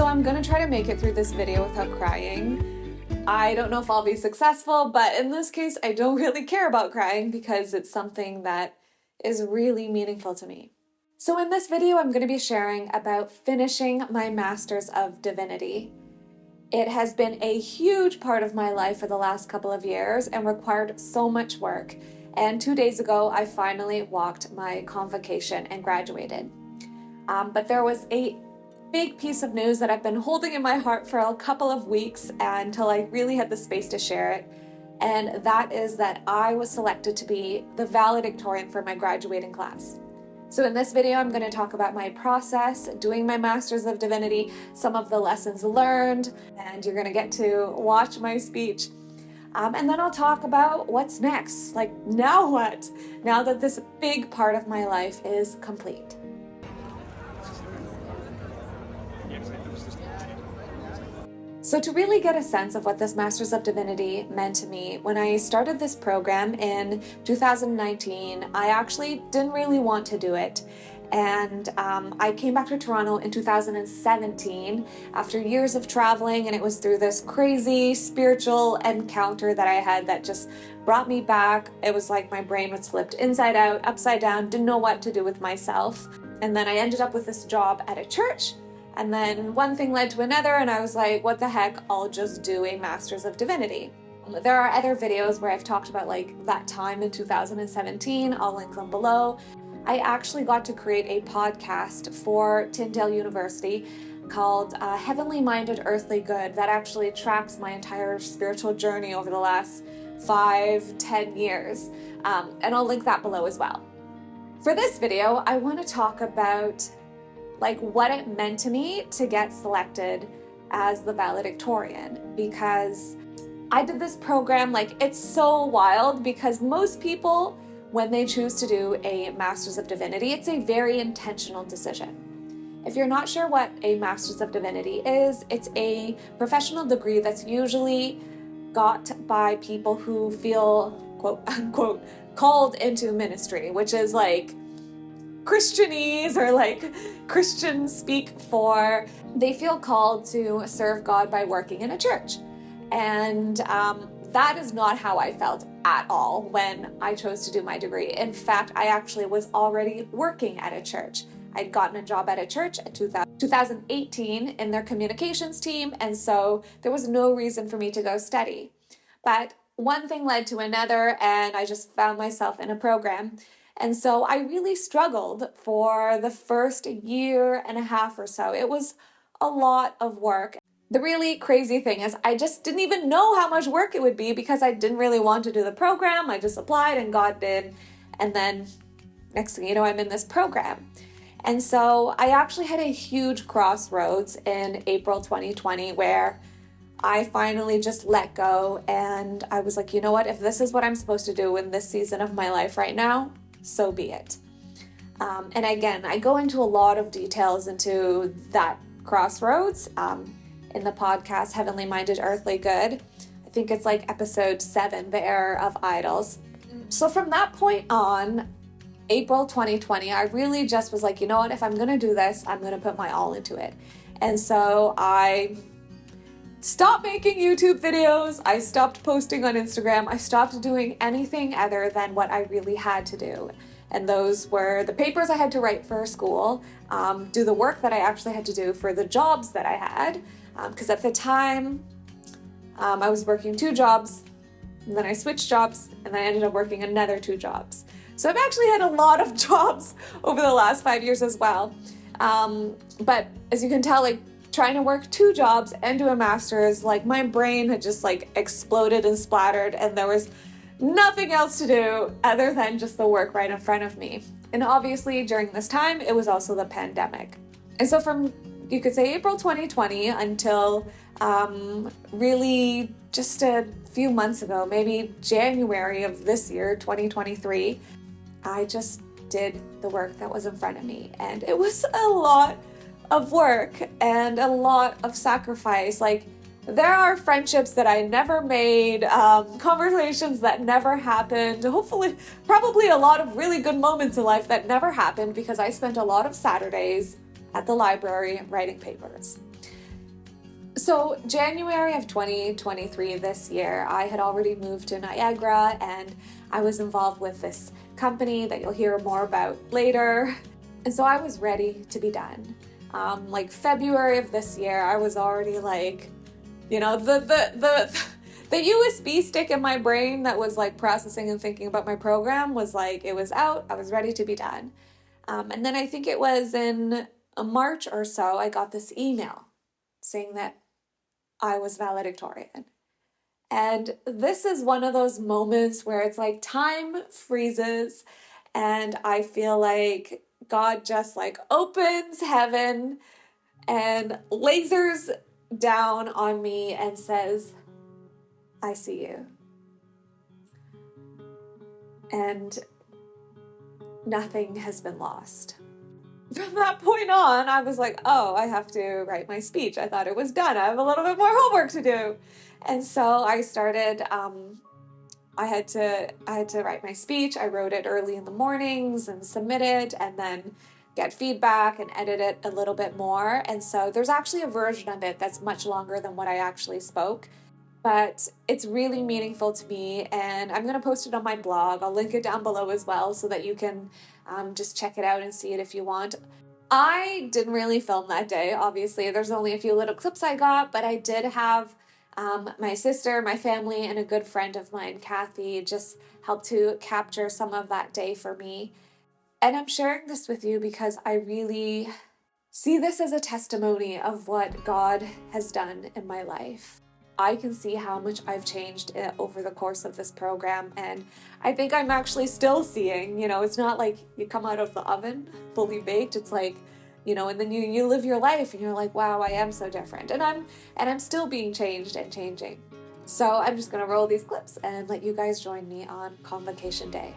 So I'm gonna try to make it through this video without crying. I don't know if I'll be successful, but in this case, I don't really care about crying because it's something that is really meaningful to me. So in this video, I'm gonna be sharing about finishing my Master's of Divinity. It has been a huge part of my life for the last couple of years and required so much work. And 2 days ago, I finally walked my convocation and graduated. But there was a big piece of news that I've been holding in my heart for a couple of weeks until I really had the space to share it. And that is that I was selected to be the valedictorian for my graduating class. So in this video, I'm going to talk about my process, doing my Master's of Divinity, some of the lessons learned, and you're going to get to watch my speech. And then I'll talk about what's next. Like, now what? Now that this big part of my life is complete. So to really get a sense of what this Master's of Divinity meant to me, when I started this program in 2019, I actually didn't really want to do it. And I came back to Toronto in 2017 after years of traveling, and it was through this crazy spiritual encounter that I had that just brought me back. It was like my brain was flipped inside out, upside down, didn't know what to do with myself. And then I ended up with this job at a church. And then one thing led to another, and I was like, what the heck, I'll just do a Master's of Divinity. There are other videos where I've talked about like that time in 2017, I'll link them below. I actually got to create a podcast for Tyndale University called Heavenly Minded, Earthly Good that actually tracks my entire spiritual journey over the last 5-10 years. And I'll link that below as well. For this video, I want to talk about like what it meant to me to get selected as the valedictorian, because I did this program, like it's so wild because most people, when they choose to do a Master's of Divinity, it's a very intentional decision. If you're not sure what a Master's of Divinity is, it's a professional degree that's usually got by people who feel, quote unquote, called into ministry, which is like Christianese or like Christian speak for, they feel called to serve God by working in a church. And that is not how I felt at all when I chose to do my degree. In fact, I actually was already working at a church. I'd gotten a job at a church in 2018 in their communications team, and so there was no reason for me to go study. But one thing led to another, and I just found myself in a program. And so I really struggled for the first year and a half or so. It was a lot of work. The really crazy thing is I just didn't even know how much work it would be because I didn't really want to do the program. I just applied and God did. And then next thing you know, I'm in this program. And so I actually had a huge crossroads in April 2020 where I finally just let go. And I was like, you know what? If this is what I'm supposed to do in this season of my life right now, so be it. And again, I go into a lot of details into that crossroads in the podcast, Heavenly Minded, Earthly Good. I think it's like episode 7, The Error of Idols. So from that point on, April 2020, I really just was like, you know what, if I'm going to do this, I'm going to put my all into it. And so I stopped making YouTube videos. I stopped posting on Instagram. I stopped doing anything other than what I really had to do. And those were the papers I had to write for school, do the work that I actually had to do for the jobs that I had. Because at the time, I was working 2 jobs, and then I switched jobs, and then I ended up working another 2 jobs. So I've actually had a lot of jobs over the last 5 years as well. But as you can tell, like, trying to work 2 jobs and do a master's, like my brain had just like exploded and splattered, and there was nothing else to do other than just the work right in front of me. And obviously during this time, it was also the pandemic. And so from, you could say, April 2020 until really just a few months ago, maybe January of this year, 2023, I just did the work that was in front of me. And it was a lot of work and a lot of sacrifice. Like, there are friendships that I never made, conversations that never happened, hopefully, probably a lot of really good moments in life that never happened because I spent a lot of Saturdays at the library writing papers. So January of 2023, this year, I had already moved to Niagara, and I was involved with this company that you'll hear more about later. And so I was ready to be done. Like February of this year, I was already like, you know, the USB stick in my brain that was like processing and thinking about my program was like, it was out. I was ready to be done. And then I think it was in March or so, I got this email saying that I was valedictorian. And this is one of those moments where it's like time freezes, and I feel like God just like opens heaven and lasers down on me and says, I see you. And nothing has been lost. From that point on, I was like, oh, I have to write my speech. I thought it was done. I have a little bit more homework to do. And so I started, I had to write my speech. I wrote it early in the mornings and submit it, and then get feedback and edit it a little bit more. And so there's actually a version of it that's much longer than what I actually spoke. But it's really meaningful to me, and I'm going to post it on my blog. I'll link it down below as well so that you can just check it out and see it if you want. I didn't really film that day, obviously. There's only a few little clips I got, but I did have my sister, my family, and a good friend of mine, Kathy, just help to capture some of that day for me. And I'm sharing this with you because I really see this as a testimony of what God has done in my life. I can see how much I've changed over the course of this program, and I think I'm actually still seeing, you know, it's not like you come out of the oven fully baked. It's like, you know, and then you live your life and you're like, wow, I am so different, and I'm still being changed and changing. So I'm just gonna roll these clips and let you guys join me on Convocation Day.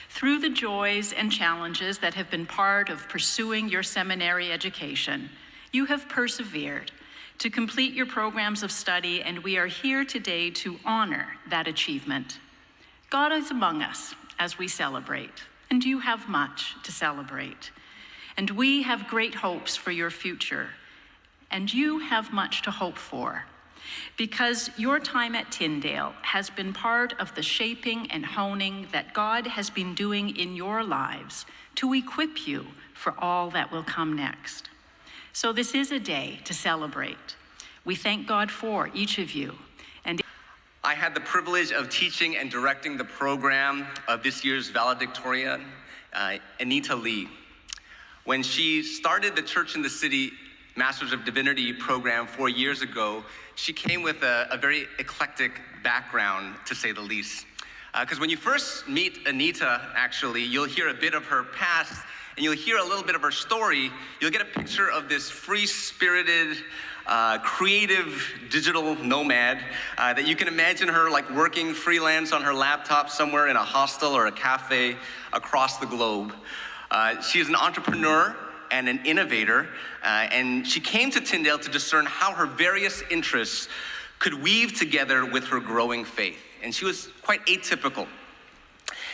Through the joys and challenges that have been part of pursuing your seminary education, you have persevered to complete your programs of study, and we are here today to honor that achievement. God is among us as we celebrate, and you have much to celebrate. And we have great hopes for your future, and you have much to hope for, because your time at Tyndale has been part of the shaping and honing that God has been doing in your lives to equip you for all that will come next. So this is a day to celebrate. We thank God for each of you. And I had the privilege of teaching and directing the program of this year's valedictorian, Anita Lee. When she started the Church in the City Masters of Divinity program 4 years ago, she came with a very eclectic background, to say the least. Because when you first meet Anita, actually, you'll hear a bit of her past, and you'll hear a little bit of her story. You'll get a picture of this free-spirited, creative digital nomad that you can imagine her like working freelance on her laptop somewhere in a hostel or a cafe across the globe. She is an entrepreneur and an innovator, and she came to Tyndale to discern how her various interests could weave together with her growing faith. And she was quite atypical.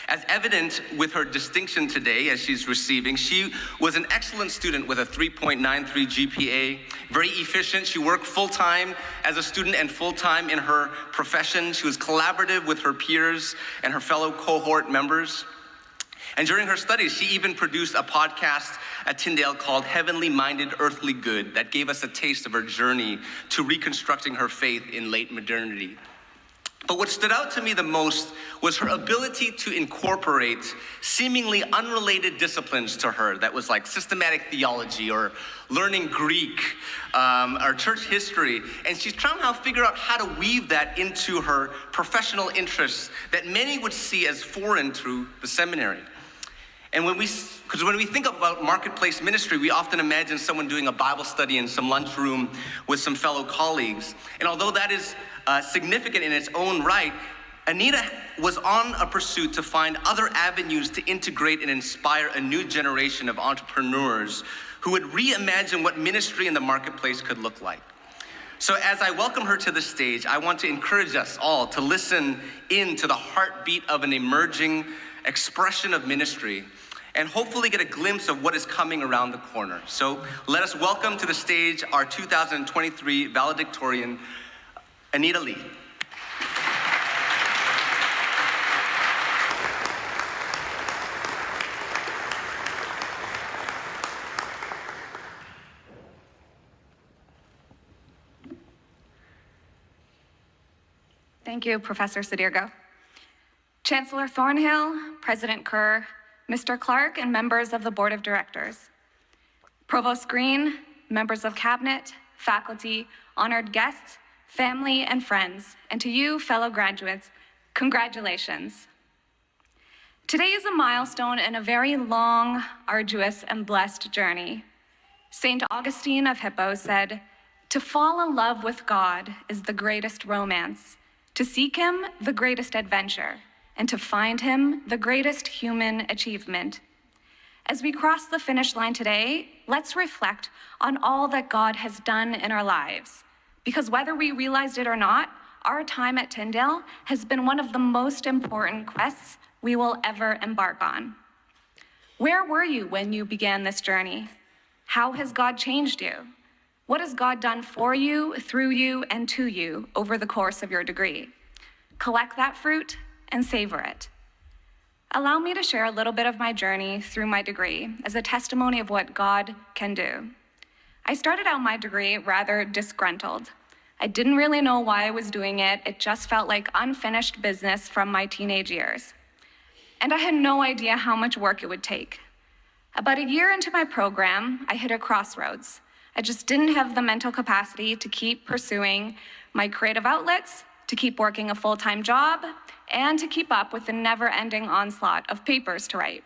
As evident with her distinction today as she's receiving, she was an excellent student with a 3.93 GPA, very efficient. She worked full-time as a student and full-time in her profession. She was collaborative with her peers and her fellow cohort members. And during her studies, she even produced a podcast at Tyndale called Heavenly Minded, Earthly Good that gave us a taste of her journey to reconstructing her faith in late modernity. But what stood out to me the most was her ability to incorporate seemingly unrelated disciplines to her that was like systematic theology or learning Greek or church history. And she's trying to figure out how to weave that into her professional interests that many would see as foreign to the seminary. And when we think about marketplace ministry, we often imagine someone doing a Bible study in some lunchroom with some fellow colleagues. And although that is significant in its own right, Anita was on a pursuit to find other avenues to integrate and inspire a new generation of entrepreneurs who would reimagine what ministry in the marketplace could look like. So as I welcome her to the stage, I want to encourage us all to listen in to the heartbeat of an emerging expression of ministry and hopefully get a glimpse of what is coming around the corner. So let us welcome to the stage our 2023 valedictorian, Anita Lee. Thank you, Professor Sadirgo. Chancellor Thornhill, President Kerr, Mr. Clark, and members of the Board of Directors. Provost Green, members of Cabinet, faculty, honored guests, family, and friends, and to you, fellow graduates, congratulations. Today is a milestone in a very long, arduous, and blessed journey. St. Augustine of Hippo said, "To fall in love with God is the greatest romance. To seek him, the greatest adventure, and to find him, the greatest human achievement." As we cross the finish line today, let's reflect on all that God has done in our lives. Because whether we realized it or not, our time at Tyndale has been one of the most important quests we will ever embark on. Where were you when you began this journey? How has God changed you? What has God done for you, through you, and to you over the course of your degree? Collect that fruit and savor it. Allow me to share a little bit of my journey through my degree as a testimony of what God can do. I started out my degree rather disgruntled. I didn't really know why I was doing it. It just felt like unfinished business from my teenage years. And I had no idea how much work it would take. About a year into my program, I hit a crossroads. I just didn't have the mental capacity to keep pursuing my creative outlets, to keep working a full-time job, and to keep up with the never-ending onslaught of papers to write.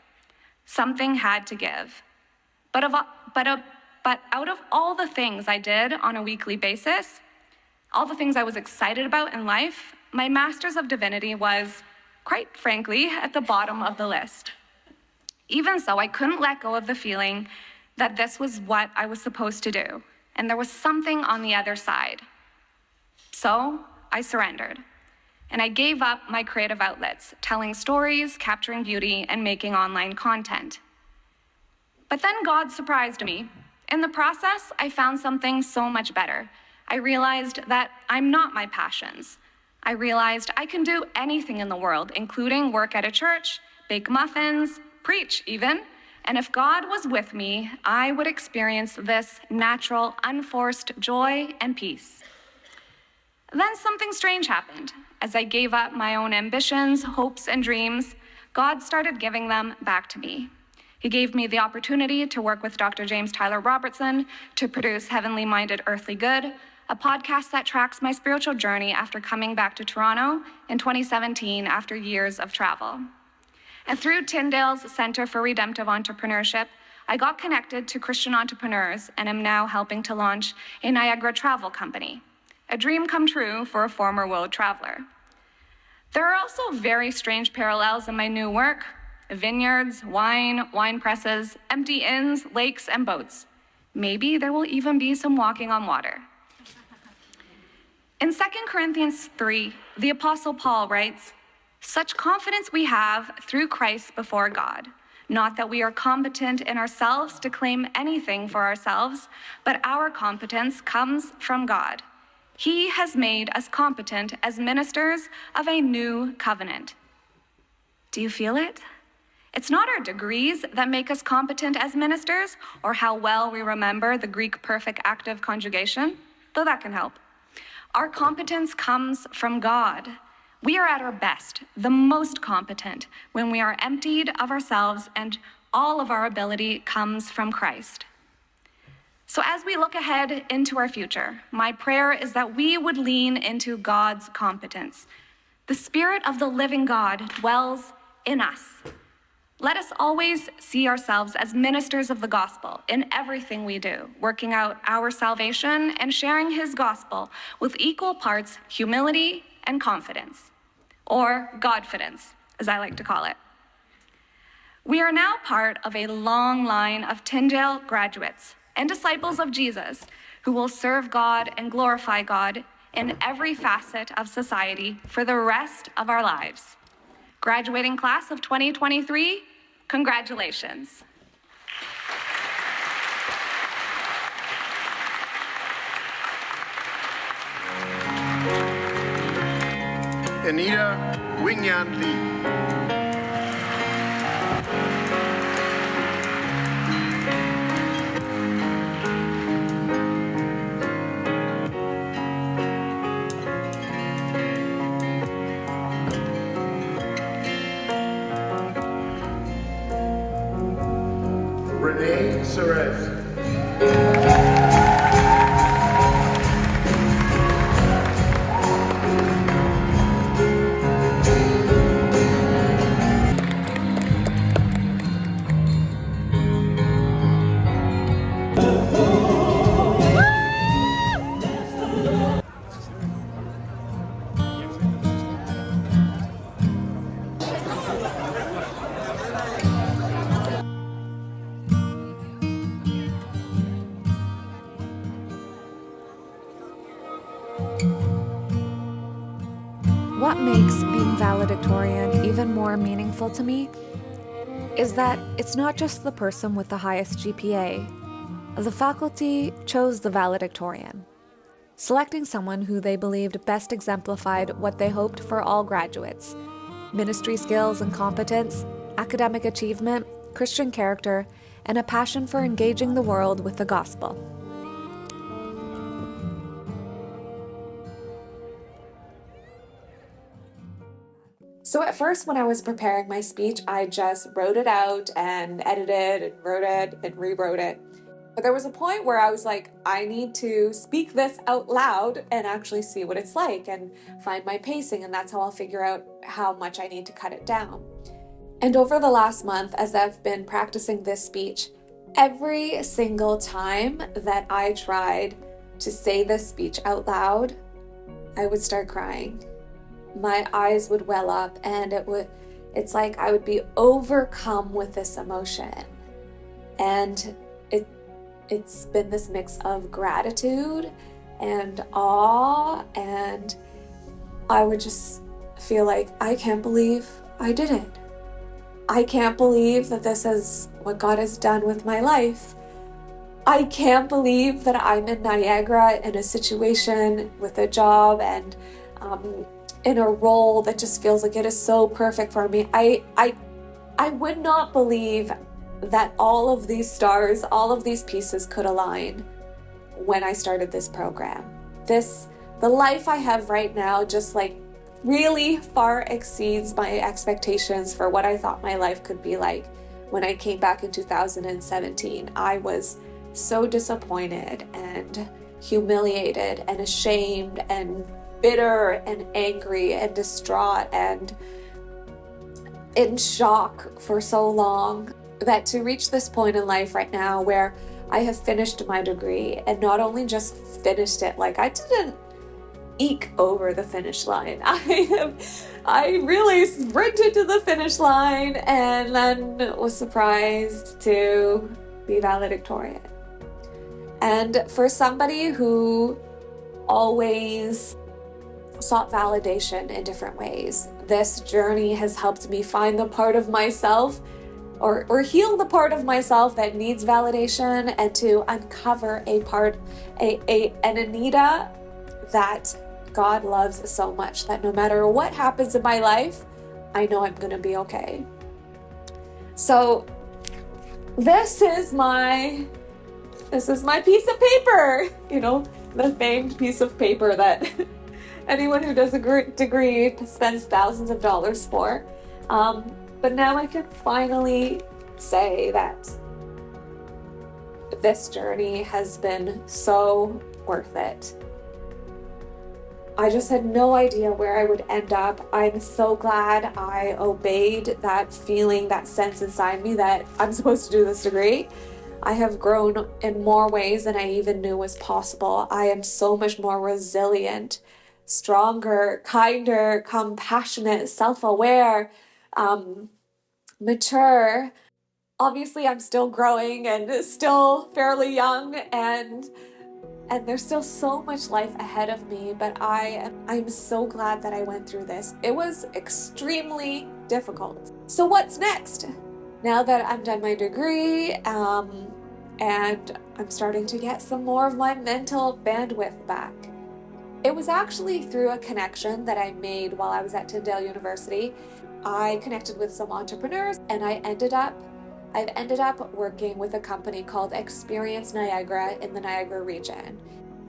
Something had to give. But out of all the things I did on a weekly basis, all the things I was excited about in life, my Master's of Divinity was, quite frankly, at the bottom of the list. Even so, I couldn't let go of the feeling that this was what I was supposed to do, and there was something on the other side. So I surrendered, and I gave up my creative outlets, telling stories, capturing beauty, and making online content. But then God surprised me. In the process, I found something so much better. I realized that I'm not my passions. I realized I can do anything in the world, including work at a church, bake muffins, preach even. And if God was with me, I would experience this natural, unforced joy and peace. Then something strange happened. As I gave up my own ambitions, hopes, and dreams, God started giving them back to me. He gave me the opportunity to work with Dr. James Tyler Robertson to produce Heavenly Minded Earthly Good, a podcast that tracks my spiritual journey after coming back to Toronto in 2017 after years of travel. And through Tyndale's Center for Redemptive Entrepreneurship, I got connected to Christian entrepreneurs and am now helping to launch a Niagara travel company, a dream come true for a former world traveler. There are also very strange parallels in my new work: vineyards, wine presses, empty inns, lakes, and boats. Maybe there will even be some walking on water. In 2 Corinthians 3, the Apostle Paul writes, "Such confidence we have through Christ before God, not that we are competent in ourselves to claim anything for ourselves, but our competence comes from God. He has made us competent as ministers of a new covenant." Do you feel it? It's not our degrees that make us competent as ministers, or how well we remember the Greek perfect active conjugation, though that can help. Our competence comes from God. We are at our best, the most competent, when we are emptied of ourselves and all of our ability comes from Christ. So as we look ahead into our future, my prayer is that we would lean into God's competence. The Spirit of the living God dwells in us. Let us always see ourselves as ministers of the gospel in everything we do, working out our salvation and sharing his gospel with equal parts humility and confidence. or Godfidence, as I like to call it. We are now part of a long line of Tyndale graduates and disciples of Jesus who will serve God and glorify God in every facet of society for the rest of our lives. Graduating class of 2023, congratulations. Anita Wingyan Lee. Renee Cerez. What makes being valedictorian even more meaningful to me is that it's not just the person with the highest GPA. The faculty chose the valedictorian, selecting someone who they believed best exemplified what they hoped for all graduates: ministry skills and competence, academic achievement, Christian character, and a passion for engaging the world with the gospel. So at first, when I was preparing my speech, I just wrote it out and edited and wrote it and rewrote it. But there was a point where I was like, I need to speak this out loud and actually see what it's like and find my pacing, and that's how I'll figure out how much I need to cut it down. And over the last month, as I've been practicing this speech, every single time that I tried to say this speech out loud, I would start crying. My eyes would well up, and it's like I would be overcome with this emotion. And it's been this mix of gratitude and awe, and I would just feel like, I can't believe I did it. I can't believe that this is what God has done with my life. I can't believe that I'm in Niagara in a situation with a job and in a role that just feels like it is so perfect for me. I would not believe that all of these stars, all of these pieces could align when I started this program. The life I have right now just like really far exceeds my expectations for what I thought my life could be like when I came back in 2017. I was so disappointed and humiliated and ashamed and bitter and angry and distraught and in shock for so long, that to reach this point in life right now where I have finished my degree, and not only just finished it, like I didn't eke over the finish line. I really sprinted to the finish line and then was surprised to be valedictorian. And for somebody who always sought validation in different ways, this journey has helped me find the part of myself or heal the part of myself that needs validation, and to uncover an Anita that God loves so much that no matter what happens in my life, I know I'm going to be okay. So this is my piece of paper, the famed piece of paper that anyone who does a degree spends thousands of dollars for. But now I can finally say that this journey has been so worth it. I just had no idea where I would end up. I'm so glad I obeyed that feeling, that sense inside me that I'm supposed to do this degree. I have grown in more ways than I even knew was possible. I am so much more resilient stronger, kinder, compassionate, self-aware, mature. Obviously, I'm still growing and still fairly young, and there's still so much life ahead of me, but I'm so glad that I went through this. It was extremely difficult. So what's next? Now that I'm done my degree, and I'm starting to get some more of my mental bandwidth back. It was actually through a connection that I made while I was at Tyndale University. I connected with some entrepreneurs, and I've ended up working with a company called Experience Niagara in the Niagara region.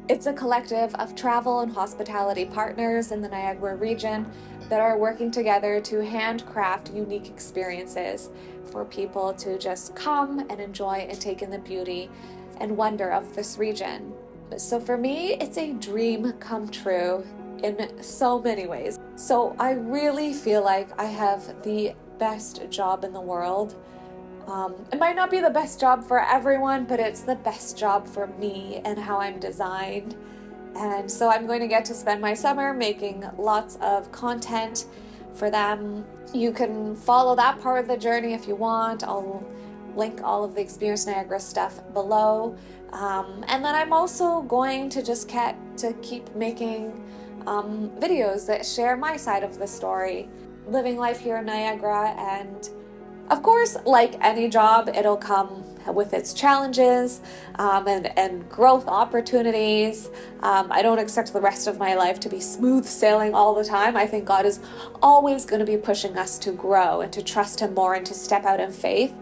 It's a collective of travel and hospitality partners in the Niagara region that are working together to handcraft unique experiences for people to just come and enjoy and take in the beauty and wonder of this region. So for me, it's a dream come true in so many ways. So I really feel like I have the best job in the world. It might not be the best job for everyone, but it's the best job for me and how I'm designed. And so I'm going to get to spend my summer making lots of content for them. You can follow that part of the journey if you want. I'll link all of the Experience Niagara stuff below. And then I'm also going to just keep making videos that share my side of the story, living life here in Niagara. And of course, like any job, it'll come with its challenges and growth opportunities. I don't expect the rest of my life to be smooth sailing all the time. I think God is always going to be pushing us to grow and to trust Him more and to step out in faith.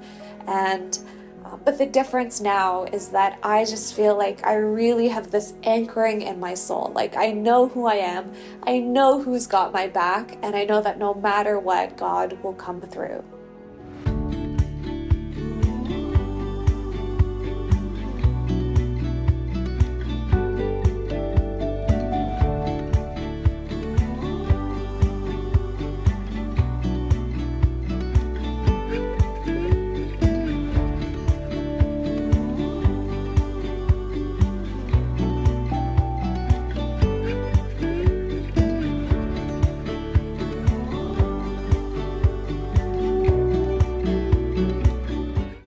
But the difference now is that I just feel like I really have this anchoring in my soul. Like, I know who I am, I know who's got my back, and I know that no matter what, God will come through.